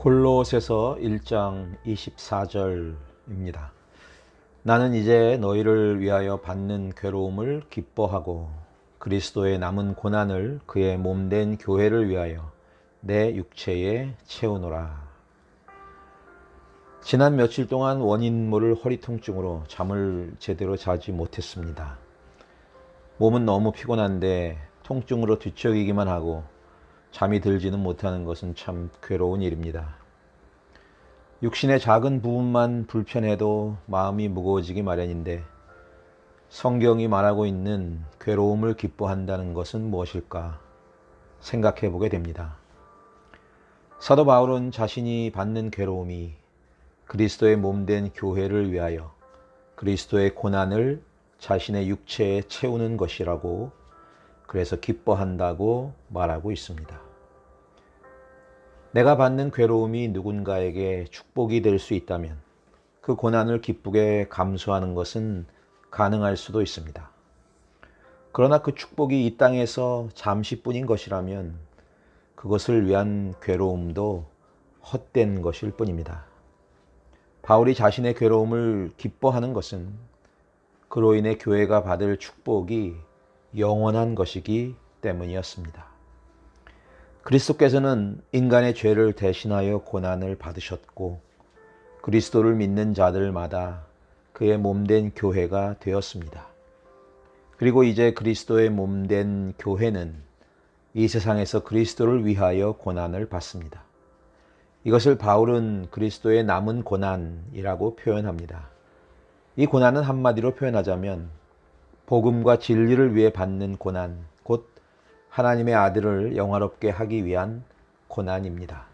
골로새서 1장 24절입니다. 나는 이제 너희를 위하여 받는 괴로움을 기뻐하고 그리스도의 남은 고난을 그의 몸된 교회를 위하여 내 육체에 채우노라. 지난 며칠 동안 원인 모를 허리 통증으로 잠을 제대로 자지 못했습니다. 몸은 너무 피곤한데 통증으로 뒤척이기만 하고 잠이 들지는 못하는 것은 참 괴로운 일입니다. 육신의 작은 부분만 불편해도 마음이 무거워지기 마련인데 성경이 말하고 있는 괴로움을 기뻐한다는 것은 무엇일까 생각해 보게 됩니다. 사도 바울은 자신이 받는 괴로움이 그리스도의 몸된 교회를 위하여 그리스도의 고난을 자신의 육체에 채우는 것이라고 그래서 기뻐한다고 말하고 있습니다. 내가 받는 괴로움이 누군가에게 축복이 될 수 있다면 그 고난을 기쁘게 감수하는 것은 가능할 수도 있습니다. 그러나 그 축복이 이 땅에서 잠시뿐인 것이라면 그것을 위한 괴로움도 헛된 것일 뿐입니다. 바울이 자신의 괴로움을 기뻐하는 것은 그로 인해 교회가 받을 축복이 영원한 것이기 때문이었습니다. 그리스도께서는 인간의 죄를 대신하여 고난을 받으셨고 그리스도를 믿는 자들마다 그의 몸된 교회가 되었습니다. 그리고 이제 그리스도의 몸된 교회는 이 세상에서 그리스도를 위하여 고난을 받습니다. 이것을 바울은 그리스도의 남은 고난이라고 표현합니다. 이 고난은 한마디로 표현하자면 복음과 진리를 위해 받는 고난, 곧 하나님의 아들을 영화롭게 하기 위한 고난입니다.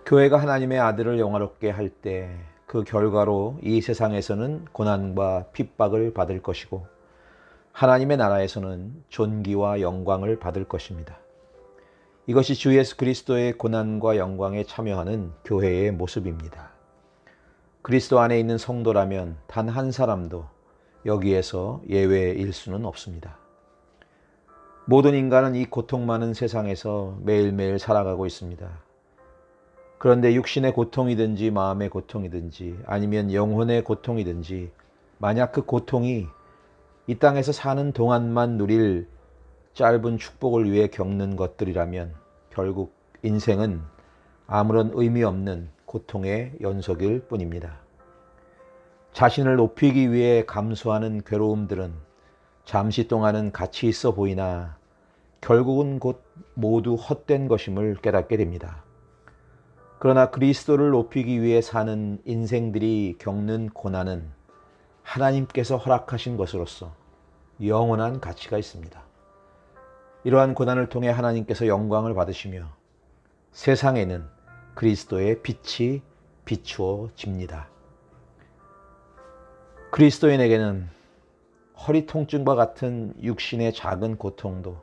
교회가 하나님의 아들을 영화롭게 할 때 그 결과로 이 세상에서는 고난과 핍박을 받을 것이고 하나님의 나라에서는 존귀와 영광을 받을 것입니다. 이것이 주 예수 그리스도의 고난과 영광에 참여하는 교회의 모습입니다. 그리스도 안에 있는 성도라면 단 한 사람도 여기에서 예외일 수는 없습니다. 모든 인간은 이 고통 많은 세상에서 매일매일 살아가고 있습니다. 그런데 육신의 고통이든지 마음의 고통이든지 아니면 영혼의 고통이든지 만약 그 고통이 이 땅에서 사는 동안만 누릴 짧은 축복을 위해 겪는 것들이라면 결국 인생은 아무런 의미 없는 고통의 연속일 뿐입니다. 자신을 높이기 위해 감수하는 괴로움들은 잠시 동안은 가치 있어 보이나 결국은 곧 모두 헛된 것임을 깨닫게 됩니다. 그러나 그리스도를 높이기 위해 사는 인생들이 겪는 고난은 하나님께서 허락하신 것으로서 영원한 가치가 있습니다. 이러한 고난을 통해 하나님께서 영광을 받으시며 세상에는 그리스도의 빛이 비추어집니다. 그리스도인에게는 허리 통증과 같은 육신의 작은 고통도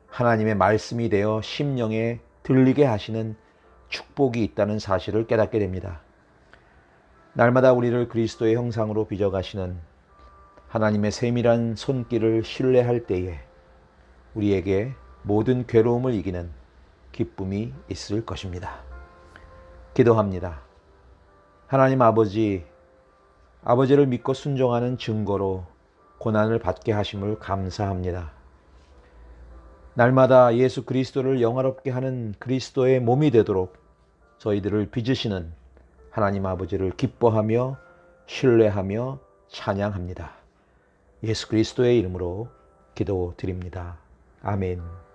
하나님의 말씀이 되어 심령에 들리게 하시는 축복이 있다는 사실을 깨닫게 됩니다. 날마다 우리를 그리스도의 형상으로 빚어가시는 하나님의 세밀한 손길을 신뢰할 때에 우리에게 모든 괴로움을 이기는 기쁨이 있을 것입니다. 기도합니다. 하나님 아버지를 믿고 순종하는 증거로 고난을 받게 하심을 감사합니다. 날마다 예수 그리스도를 영화롭게 하는 그리스도의 몸이 되도록 저희들을 빚으시는 하나님 아버지를 기뻐하며 신뢰하며 찬양합니다. 예수 그리스도의 이름으로 기도드립니다. 아멘.